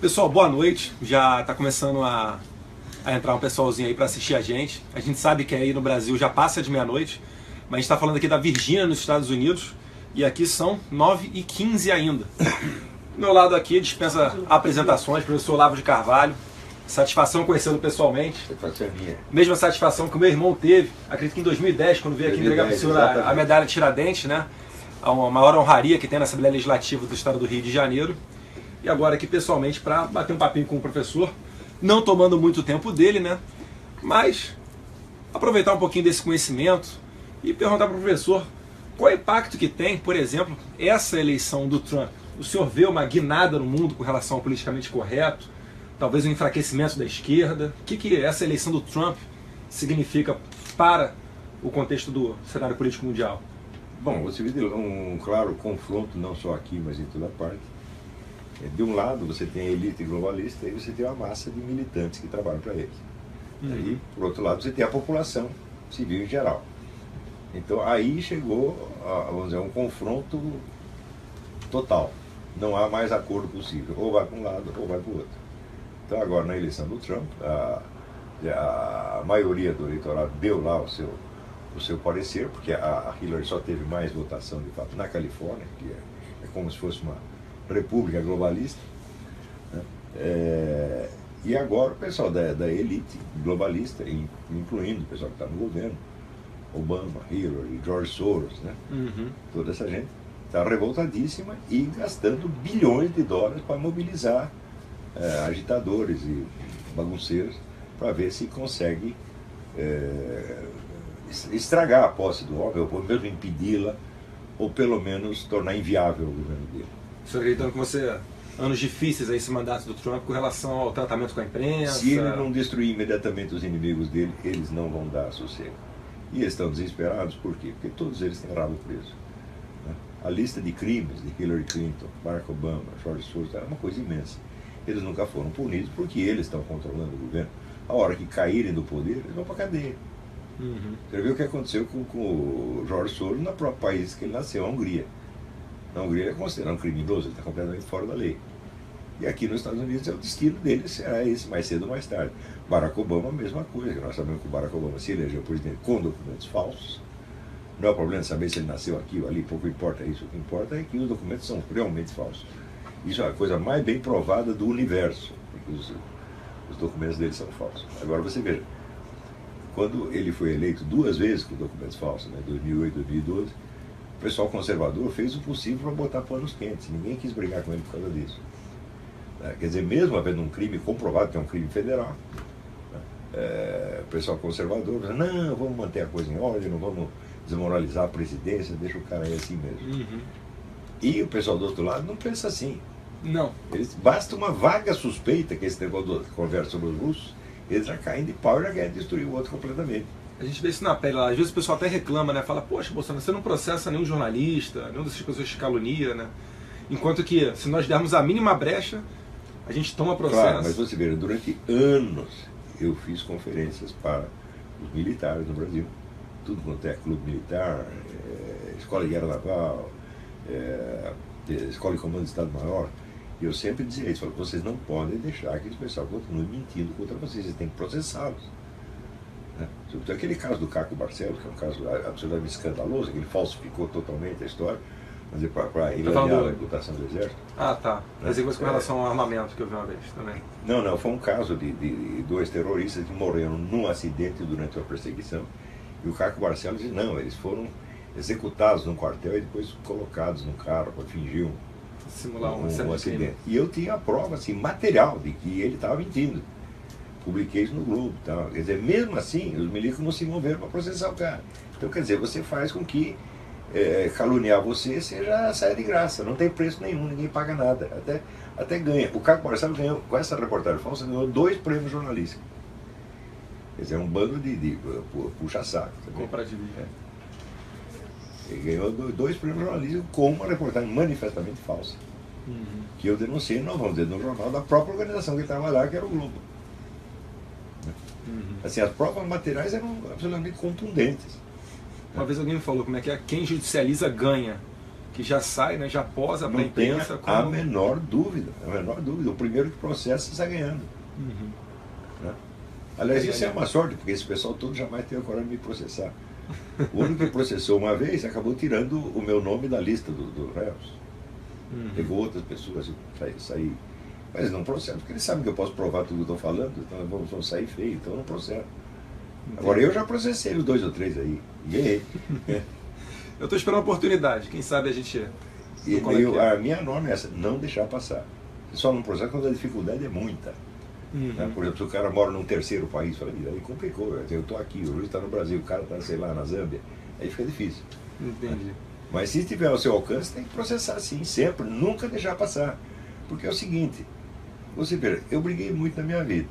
Pessoal, boa noite. Já está começando a entrar um pessoalzinho aí para assistir a gente. A gente sabe que aí no Brasil já passa de meia-noite, mas a gente está falando aqui da Virgínia, nos Estados Unidos, e aqui são 9h15 ainda. Do meu lado aqui, dispensa apresentações, professor Olavo de Carvalho. Satisfação conhecê-lo pessoalmente. Satisfação minha. Mesma satisfação que o meu irmão teve, acredito que em 2010, quando veio aqui entregar para o senhor a medalha Tiradentes, né? A maior honraria que tem na Assembleia Legislativa do Estado do Rio de Janeiro. E agora aqui pessoalmente para bater um papinho com o professor, não tomando muito tempo dele, né? Mas aproveitar um pouquinho desse conhecimento e perguntar para o professor qual é o impacto que tem, por exemplo, essa eleição do Trump. O senhor vê uma guinada no mundo com relação ao politicamente correto, talvez um enfraquecimento da esquerda? O que essa eleição do Trump significa para o contexto do cenário político mundial? Bom, você vê um claro confronto, não só aqui, mas em toda parte. De um lado você tem a elite globalista e você tem uma massa de militantes que trabalham para eles. E, por outro lado, você tem a população civil em geral. Então aí chegou, vamos dizer, um confronto total. Não há mais acordo possível. Ou vai para um lado ou vai para o outro. Então agora na eleição do Trump, a maioria do eleitorado deu lá o seu parecer, porque a Hillary só teve mais votação de fato na Califórnia, que é como se fosse uma república globalista, né? E agora o pessoal da elite globalista, incluindo o pessoal que está no governo, Obama, Hillary, George Soros, né? Toda essa gente está revoltadíssima e gastando bilhões de dólares para mobilizar agitadores e bagunceiros para ver se consegue estragar a posse do homem, ou mesmo impedi-la, ou pelo menos tornar inviável o governo dele. O senhor acreditando que você anos difíceis a esse mandato do Trump com relação ao tratamento com a imprensa? Se ele não destruir imediatamente os inimigos dele, eles não vão dar sossego. E eles estão desesperados, por quê? Porque todos eles têm rabo preso, né? A lista de crimes de Hillary Clinton, Barack Obama, George Soros, é uma coisa imensa. Eles nunca foram punidos porque eles estão controlando o governo. A hora que caírem do poder, eles vão para a cadeia. Você viu o que aconteceu com o George Soros no próprio país que ele nasceu, a Hungria. Na Hungria ele é considerado um criminoso, ele está completamente fora da lei. E aqui nos Estados Unidos o destino dele será esse, mais cedo ou mais tarde. Barack Obama, a mesma coisa. Nós sabemos que o Barack Obama se elegeu presidente com documentos falsos. Não é o problema de saber se ele nasceu aqui ou ali, pouco importa isso. O que importa é que os documentos são realmente falsos. Isso é a coisa mais bem provada do universo, porque os documentos dele são falsos. Agora você veja, quando ele foi eleito duas vezes com documentos falsos, né, 2008 e 2012, o pessoal conservador fez o possível para botar panos quentes. Ninguém quis brigar com ele por causa disso. Quer dizer, mesmo havendo um crime comprovado, que é um crime federal, o pessoal conservador diz, não, vamos manter a coisa em ordem, não vamos desmoralizar a presidência, deixa o cara aí assim mesmo. E o pessoal do outro lado não pensa assim. Não. Basta uma vaga suspeita, que esse negócio de conversa sobre os russos, eles já caem de pau e já querem destruir o outro completamente. A gente vê isso na pele lá. Às vezes o pessoal até reclama, né? Fala, poxa, Bolsonaro, você não processa nenhum jornalista, nenhum dessas pessoas de calunia, né? Enquanto que, se nós dermos a mínima brecha, a gente toma processo. Claro, mas você vê, durante anos eu fiz conferências para os militares no Brasil. Tudo quanto é clube militar, escola de guerra naval, escola de comando de Estado-Maior. E eu sempre dizia isso, vocês não podem deixar que esse pessoal continue mentindo contra vocês, vocês têm que processá-los. Sobretudo aquele caso do Caco Barcelos, que é um caso absolutamente escandaloso, que ele falsificou totalmente a história, mas para enganar a reputação do Exército. Ah, tá. Mas é com relação ao armamento que eu vi uma vez também. Não, foi um caso de dois terroristas que morreram num acidente durante uma perseguição. E o Caco Barcelos disse, não, eles foram executados num quartel e depois colocados num carro para fingir simular um acidente. E eu tinha a prova assim, material de que ele estava mentindo. Publiquei isso no Globo. Tá? Quer dizer, mesmo assim, os milicos não se moveram para processar o cara. Então, quer dizer, você faz com que caluniar você saia de graça. Não tem preço nenhum, ninguém paga nada. Até ganha. O Caco Barcelos ganhou, com essa reportagem falsa, ganhou 2 prêmios jornalísticos. Quer dizer, um bando de puxa-saco. Compra de vídeo. Ele ganhou 2 prêmios jornalísticos com uma reportagem manifestamente falsa. Que eu denunciei, não vamos dizer, no jornal da própria organização que estava lá, que era o Globo. Assim, as provas materiais eram absolutamente contundentes. Uma vez alguém me falou como é que quem judicializa ganha. que já sai, né, já posa para a Não tenha imprensa. a menor dúvida, o primeiro que processa está ganhando. Né? Aliás, isso é uma sorte, porque esse pessoal todo jamais teve a coragem de me processar. O único que processou uma vez acabou tirando o meu nome da lista dos réus. Pegou outras pessoas e saí. Mas não processo, porque eles sabem que eu posso provar tudo que eu estou falando, então vão sair feio, então eu não processo. Agora eu já processei os 2 ou 3 aí, e ganhei. Eu estou esperando a oportunidade, quem sabe a gente... A minha norma é essa, não deixar passar. Você só não processa quando a dificuldade é muita. Né? Por exemplo, se o cara mora num terceiro país, fala, aí complicou, eu estou aqui, o juiz está no Brasil, o cara está, sei lá, na Zâmbia, aí fica difícil. Entendi. Mas se estiver ao seu alcance, tem que processar sim, sempre, nunca deixar passar. Porque é o seguinte, você vê, eu briguei muito na minha vida.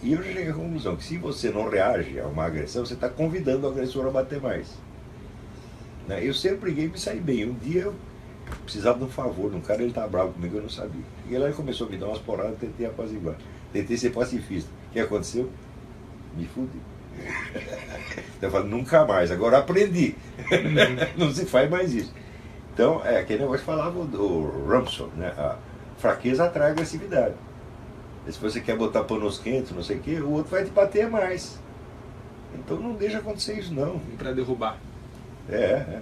E eu já cheguei à conclusão que se você não reage a uma agressão, você está convidando o agressor a bater mais. Né? Eu sempre briguei e me saí bem. Um dia eu precisava de um favor de um cara, ele estava bravo comigo, eu não sabia. E ele começou a me dar umas porradas, eu tentei apaziguar. Tentei ser pacifista. O que aconteceu? Me fudi. Então eu falo, nunca mais, agora aprendi. Não se faz mais isso. Então, aquele negócio que falava do Rumsfeld, né? A fraqueza atrai agressividade. E se você quer botar panos quentes, não sei o quê, o outro vai te bater mais. Então não deixa acontecer isso, não. Para derrubar. É.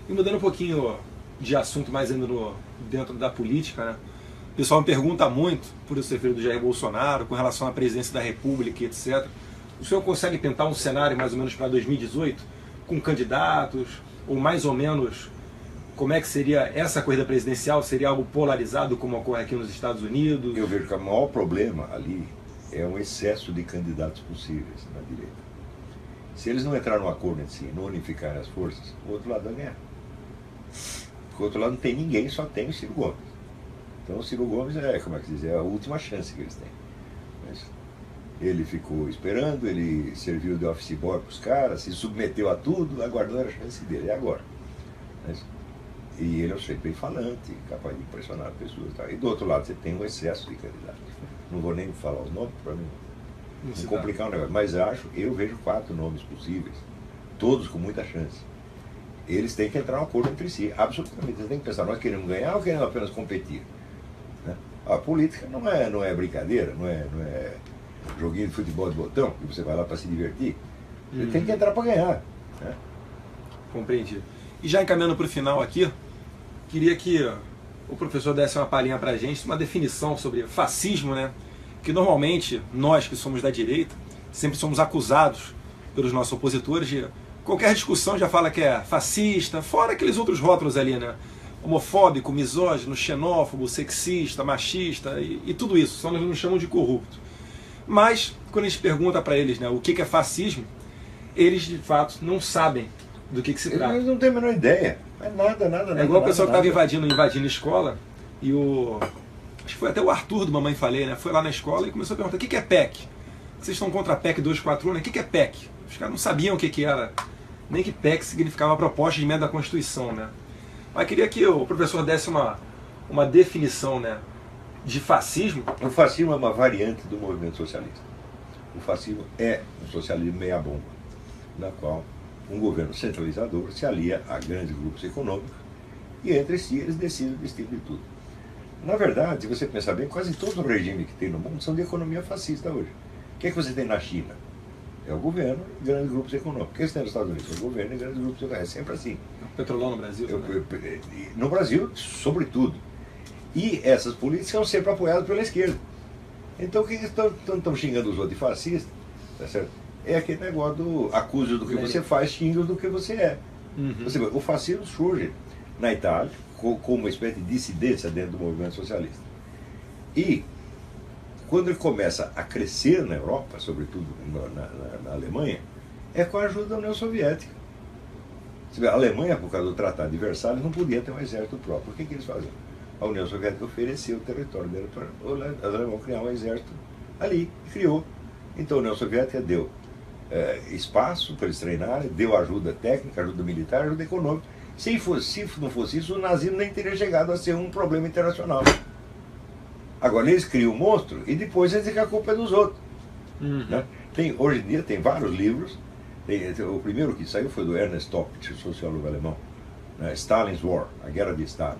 E mudando um pouquinho de assunto, mais ainda dentro da política, né? O pessoal me pergunta muito, por eu ser filho do Jair Bolsonaro, com relação à presidência da República, etc. O senhor consegue pintar um cenário mais ou menos para 2018, com candidatos, ou mais ou menos como é que seria essa corrida presidencial? Seria algo polarizado como ocorre aqui nos Estados Unidos? Eu vejo que o maior problema ali é um excesso de candidatos possíveis na direita. Se eles não entrarem num acordo entre si, não unificarem as forças, o outro lado vai ganhar. Porque o outro lado não tem ninguém, só tem o Ciro Gomes. Então o Ciro Gomes como é que diz, é a última chance que eles têm. Mas ele ficou esperando, ele serviu de office boy para os caras, se submeteu a tudo, aguardando a chance dele. É agora. Mas, e ele é um sujeito bem falante, capaz de impressionar pessoas. Tá? E do outro lado você tem um excesso de candidatos. Não vou nem falar os nomes para não complicar o negócio. Mas eu vejo 4 nomes possíveis, todos com muita chance. Eles têm que entrar em um acordo entre si, absolutamente. Eles têm que pensar, nós queremos ganhar ou queremos apenas competir? Né? A política não é brincadeira, não é joguinho de futebol de botão, que você vai lá para se divertir. Ele tem que entrar para ganhar. Né? Compreendi. E já encaminhando para o final aqui, queria que o professor desse uma palhinha para a gente, uma definição sobre fascismo, né? Que normalmente nós que somos da direita sempre somos acusados pelos nossos opositores de qualquer discussão já fala que é fascista, fora aqueles outros rótulos ali, né? Homofóbico, misógino, xenófobo, sexista, machista e tudo isso, só nos chamam de corrupto. Mas quando a gente pergunta para eles, né, o que é fascismo, eles de fato não sabem do que se trata. Eles não têm a menor ideia. Mas nada. É igual a pessoa que estava invadindo a escola e acho que foi até o Arthur do Mamãe Falei, né? Foi lá na escola e começou a perguntar: o que é PEC? Vocês estão contra a PEC 241, né? O que é PEC? Os caras não sabiam o que era, nem que PEC significava uma proposta de emenda à Constituição, né? Mas queria que o professor desse uma definição, né, de fascismo. O fascismo é uma variante do movimento socialista. O fascismo é um socialismo meia-bomba, na qual um governo centralizador se alia a grandes grupos econômicos e entre si eles decidem o destino de tudo. Na verdade, se você pensar bem, quase todo o regime que tem no mundo são de economia fascista hoje. O que é que você tem na China? É o governo e grandes grupos econômicos. O que você tem nos Estados Unidos? É o governo e grandes grupos econômicos. É sempre assim. O petrolão no Brasil? No Brasil, sobretudo. E essas políticas são sempre apoiadas pela esquerda. Então, o que eles estão xingando os outros de fascista? Tá certo? É aquele negócio do acuse do que você faz, xinga do que você é. Você vê, o fascismo surge na Itália como uma espécie de dissidência dentro do movimento socialista. E quando ele começa a crescer na Europa, sobretudo na Alemanha, é com a ajuda da União Soviética. Você vê, a Alemanha, por causa do Tratado de Versalhes, não podia ter um exército próprio. O que eles faziam? A União Soviética ofereceu o território dela para os alemães criar um exército ali, e criou. Então a União Soviética deu espaço para eles treinarem, deu ajuda técnica, ajuda militar, ajuda econômica. Se não fosse isso, o nazismo nem teria chegado a ser um problema internacional. Agora eles criam um monstro e depois eles dizem que a culpa é dos outros. Né? Hoje em dia tem vários livros. O primeiro que saiu foi do Ernest Toppitsch, sociólogo alemão. né, Stalin's War, a Guerra de Stalin,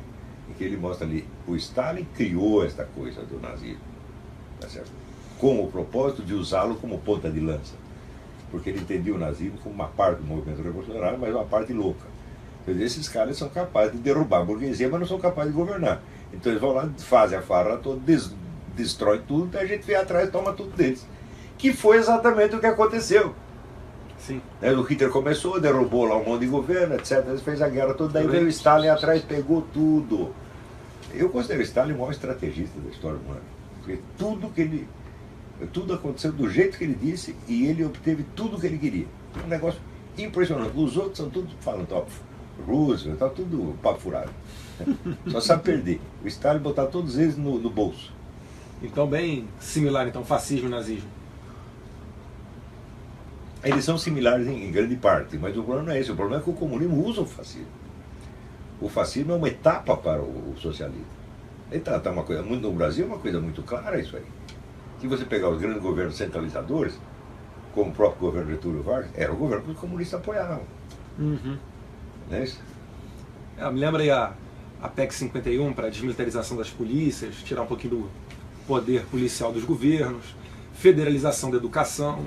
em que ele mostra ali, o Stalin criou esta coisa do nazismo, tá certo? Com o propósito de usá-lo como ponta de lança, porque ele entendia o nazismo como uma parte do movimento revolucionário, mas uma parte louca. Quer dizer, esses caras são capazes de derrubar a burguesia, mas não são capazes de governar. Então eles vão lá, fazem a farra toda, destroem tudo, e a gente vem atrás e toma tudo deles. Que foi exatamente o que aconteceu. Sim. O Hitler começou, derrubou lá um monte de governo, etc. Ele fez a guerra toda, daí veio o Stalin atrás, pegou tudo. Eu considero o Stalin o maior estrategista da história humana. Porque tudo aconteceu do jeito que ele disse e ele obteve tudo o que ele queria. Um negócio impressionante. Os outros são tudo falando, ó, Roosevelt, tá tudo papo furado. Só sabe perder. O Stalin botar todos eles no bolso. Então bem similar, então, fascismo e nazismo. Eles são similares em grande parte, mas o problema não é esse. O problema é que o comunismo usa o fascismo. O fascismo é uma etapa para o socialismo. Então, tá uma coisa, no Brasil é uma coisa muito clara isso aí. Se você pegar os grandes governos centralizadores, como o próprio governo Getúlio Vargas, era o governo que os comunistas apoiavam. Uhum. Não é isso? Me lembra aí a PEC 51 para a desmilitarização das polícias, tirar um pouquinho do poder policial dos governos, federalização da educação,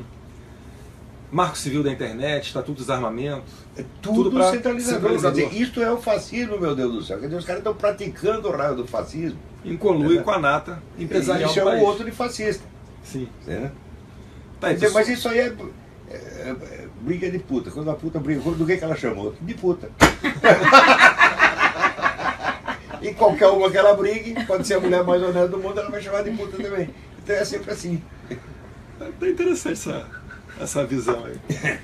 Marco Civil da Internet, Estatuto dos Armamentos. É tudo pra centralizador. Quer dizer, isto é o fascismo, meu Deus do céu. Quer dizer, os caras estão praticando o raio do fascismo. Incolui com a nata empresarial isso do país. É o outro de fascista. Sim. Né? Tá, Dizer, mas isso aí é briga de puta. Quando a puta briga, do que ela chamou? De puta. E qualquer uma que ela brigue, pode ser a mulher mais honesta do mundo, ela vai chamar de puta também. Então é sempre assim. Tá interessante essa visão aí.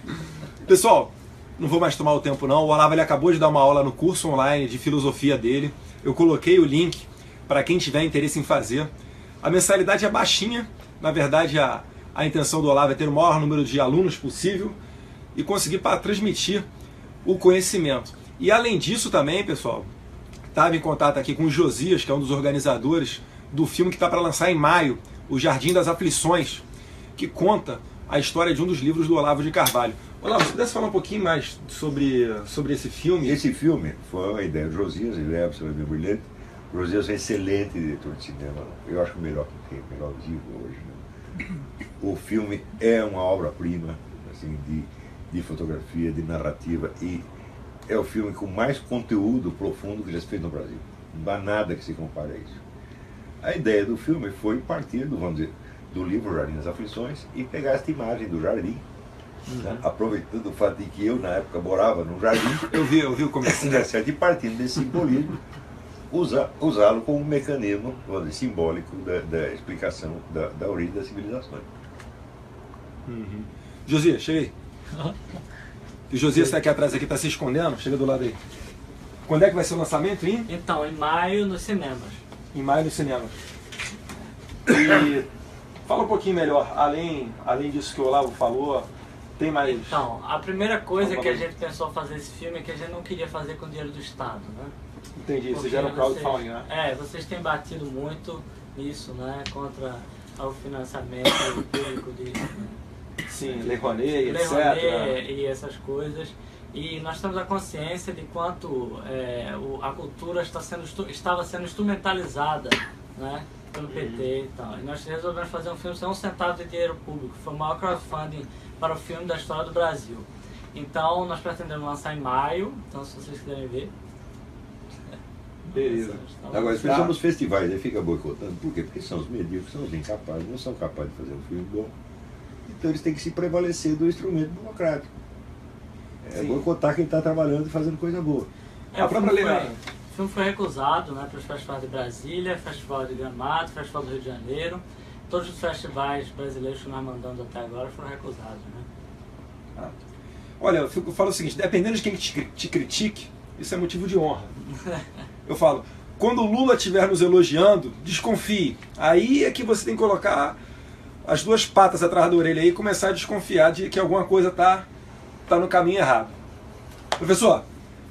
Pessoal, não vou mais tomar o tempo não. O Olavo ele acabou de dar uma aula no curso online de filosofia dele. Eu coloquei o link para quem tiver interesse em fazer. A mensalidade é baixinha. Na verdade, a intenção do Olavo é ter o maior número de alunos possível e conseguir para transmitir o conhecimento. E além disso também, pessoal, estava em contato aqui com o Josias, que é um dos organizadores do filme que está para lançar em maio, O Jardim das Aflições, que conta a história de um dos livros do Olavo de Carvalho. Olavo, se pudesse falar um pouquinho mais sobre esse filme? Esse filme foi uma ideia do Josias, ele é absolutamente brilhante. O Josias é um excelente diretor de cinema. Eu acho que o melhor que tem, o melhor vivo hoje. Né? O filme é uma obra-prima assim, de fotografia, de narrativa, e é o filme com mais conteúdo profundo que já se fez no Brasil. Não dá nada que se compare a isso. A ideia do filme foi partir vamos dizer, do livro Jardim das Aflições e pegar esta imagem do jardim, né? Aproveitando o fato de que eu, na época, morava num jardim. Eu vi o começo. E partindo desse simbolismo, usá-lo como um mecanismo vamos dizer, simbólico da explicação da origem das civilizações. Uhum. Josias, chega aí. O Josias está aqui atrás, está se escondendo, chega do lado aí. Quando é que vai ser o lançamento, hein? Então, em maio nos cinemas. Em maio nos cinemas. E fala um pouquinho melhor, além disso que o Olavo falou, tem mais... Então, a primeira coisa que a gente pensou fazer esse filme é que a gente não queria fazer com o dinheiro do Estado, né? Entendi, você já era crowdfunding, né? Vocês têm batido muito nisso, né? Contra o financiamento público de... Sim, Lei Rouanet, etc. E essas coisas. E nós temos a consciência de quanto a cultura estava sendo instrumentalizada, né, pelo PT e tal. E nós resolvemos fazer um filme sem um centavo de dinheiro público. Foi o maior crowdfunding para o filme da história do Brasil. Então nós pretendemos lançar em maio, então se vocês quiserem ver. Beleza. Agora, se os festivais aí fica boicotando, por quê? Porque são os medíocres, são os incapazes, não são capazes de fazer um filme bom. Então eles têm que se prevalecer do instrumento democrático. Boicotar quem está trabalhando e fazendo coisa boa. A própria lei. O filme foi recusado, né, para os festivais de Brasília, Festival de Gramado, Festival do Rio de Janeiro. Todos os festivais brasileiros que nós mandamos até agora foram recusados. Né? Olha, eu falo o seguinte, dependendo de quem te critique, isso é motivo de honra. Eu falo, quando o Lula estiver nos elogiando, desconfie. Aí é que você tem que colocar as duas patas atrás da orelha aí e começar a desconfiar de que alguma coisa tá no caminho errado. Professor,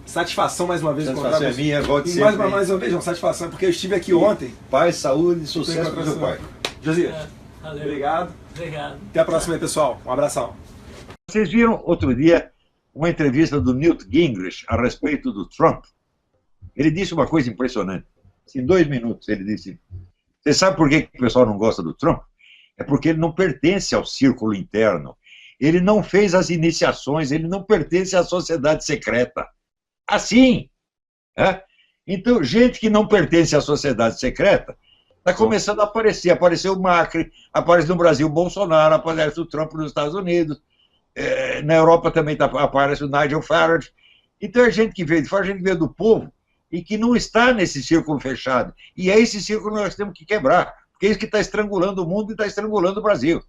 satisfação mais uma vez. Satisfação é minha, volte sempre. Mais uma vez, não, satisfação, porque eu estive aqui ontem. Paz, saúde, sucesso para o seu pai. Josias, valeu. Obrigado. Obrigado. Até a próxima aí, pessoal. Um abração. Vocês viram outro dia uma entrevista do Newt Gingrich a respeito do Trump. Ele disse uma coisa impressionante. Em 2 minutos ele disse: você sabe por que o pessoal não gosta do Trump? É porque ele não pertence ao círculo interno. Ele não fez as iniciações, ele não pertence à sociedade secreta. Assim. Então, gente que não pertence à sociedade secreta está começando a aparecer. Apareceu o Macri, aparece no Brasil o Bolsonaro, aparece o Trump nos Estados Unidos, na Europa também aparece o Nigel Farage. Então é gente que veio de fora, gente que veio do povo e que não está nesse círculo fechado. E é esse círculo que nós temos que quebrar, porque é isso que está estrangulando o mundo e está estrangulando o Brasil.